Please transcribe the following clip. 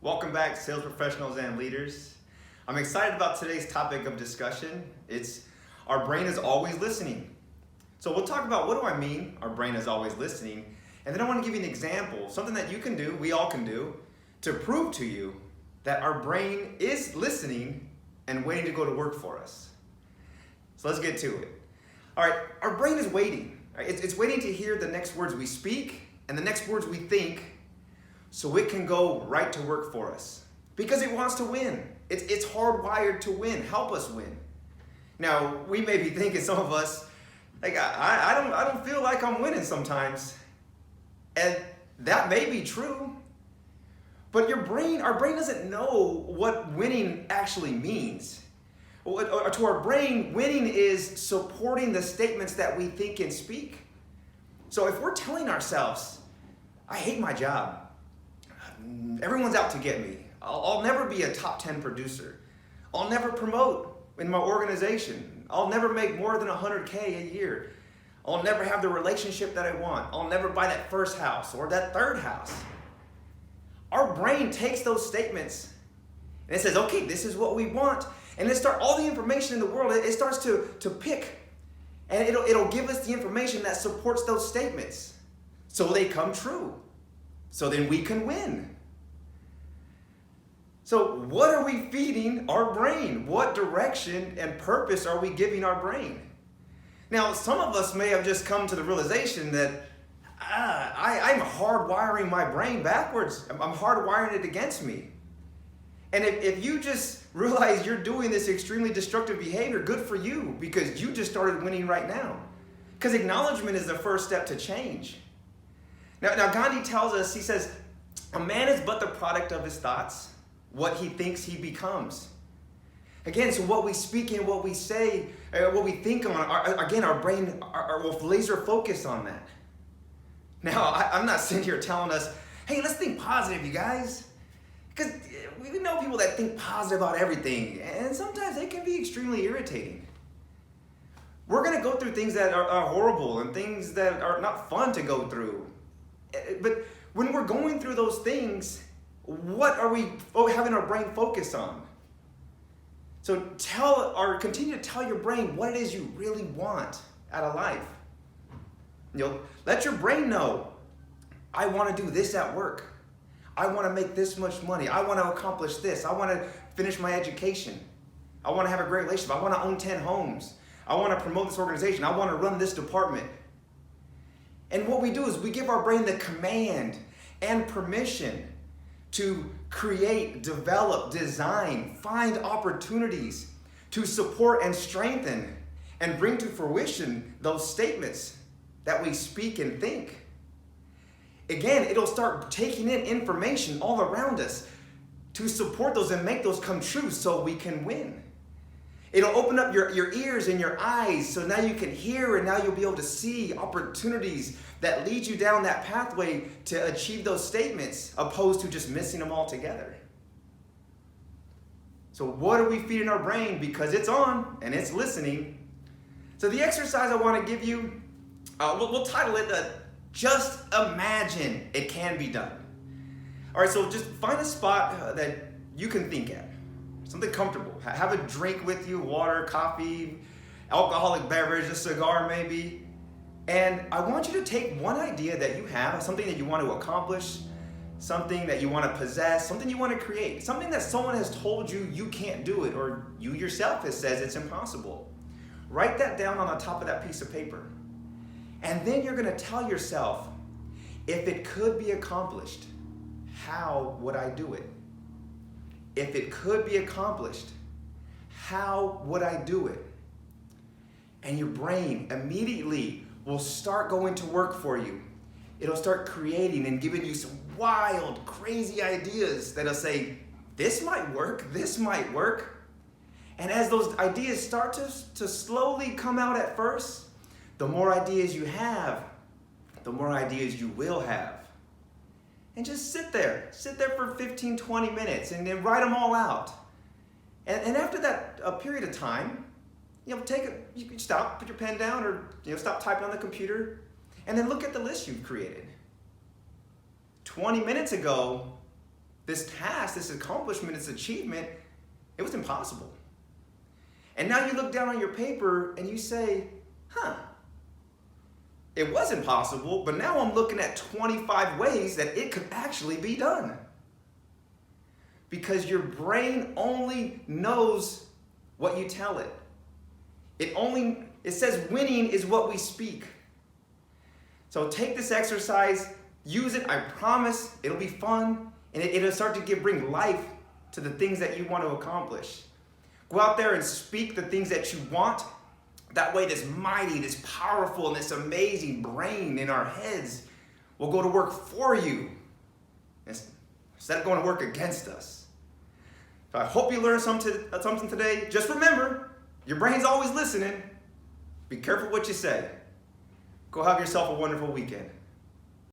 Welcome back, sales professionals and leaders. I'm excited about today's topic of discussion. It's our brain is always listening. So we'll talk about what do I mean, our brain is always listening, and then I want to give you an example, something that you can do, we all can do, to prove to you that our brain is listening and waiting to go to work for us. So let's get to it. All right, our brain is waiting. Right? It's waiting to hear the next words we speak and the next words we think so it can go right to work for us. Because it wants to win. It's hardwired to win, help us win. Now, we may be thinking, some of us, like, I don't feel like I'm winning sometimes. And that may be true. But our brain doesn't know what winning actually means. To our brain, winning is supporting the statements that we think and speak. So if we're telling ourselves, I hate my job, everyone's out to get me, I'll never be a top 10 producer, I'll never promote in my organization, I'll never make more than 100K a year, I'll never have the relationship that I want, I'll never buy that first house or that third house. Our brain takes those statements and it says, okay, this is what we want. And all the information in the world, it starts to pick. And it'll give us the information that supports those statements. So they come true. So then we can win. So what are we feeding our brain? What direction and purpose are we giving our brain? Now, some of us may have just come to the realization that I'm hardwiring my brain backwards. I'm hardwiring it against me. And if you just realize you're doing this extremely destructive behavior, good for you, because you just started winning right now. Because acknowledgement is the first step to change. Now Gandhi tells us, he says, a man is but the product of his thoughts, what he thinks he becomes. Again, so what we speak and what we say, what we think on, our brain will laser focus on that. Now, I'm not sitting here telling us, hey, let's think positive, you guys. Because we know people that think positive about everything, and sometimes they can be extremely irritating. We're going to go through things that are horrible and things that are not fun to go through. But when we're going through those things, what are we having our brain focus on? So continue to tell your brain what it is you really want out of life. Let your brain know, I want to do this at work. I want to make this much money. I want to accomplish this. I want to finish my education. I want to have a great relationship. I want to own 10 homes. I want to promote this organization. I want to run this department. And what we do is we give our brain the command and permission to create, develop, design, find opportunities to support and strengthen and bring to fruition those statements that we speak and think. Again, it'll start taking in information all around us to support those and make those come true so we can win. It'll open up your ears and your eyes so now you can hear, and now you'll be able to see opportunities that lead you down that pathway to achieve those statements, opposed to just missing them altogether. So what are we feeding our brain? Because it's on and it's listening. So the exercise I want to give you, we'll title it Just Imagine It Can Be Done. All right, so just find a spot that you can think at. Something comfortable. Have a drink with you, water, coffee, alcoholic beverage, a cigar maybe. And I want you to take one idea that you have, something that you want to accomplish, something that you want to possess, something you want to create, something that someone has told you you can't do it, or you yourself has said it's impossible. Write that down on the top of that piece of paper. And then you're going to tell yourself, if it could be accomplished, how would I do it? If it could be accomplished, how would I do it? And your brain immediately will start going to work for you. It'll start creating and giving you some wild, crazy ideas that'll say, this might work, this might work. And as those ideas start to slowly come out at first, the more ideas you have, the more ideas you will have. And just sit there for 15, 20 minutes and then write them all out. And after that period of time, you can stop, put your pen down, or stop typing on the computer, and then look at the list you've created. 20 minutes ago, this task, this accomplishment, this achievement, it was impossible. And now you look down on your paper and you say, it was impossible, but now I'm looking at 25 ways that it could actually be done. Because your brain only knows what you tell it. It says winning is what we speak. So take this exercise, use it, I promise it'll be fun, and it'll start to bring life to the things that you want to accomplish. Go out there and speak the things that you want. That way this mighty, this powerful, and this amazing brain in our heads will go to work for you instead of going to work against us. So I hope you learned something today. Just remember, your brain's always listening. Be careful what you say. Go have yourself a wonderful weekend.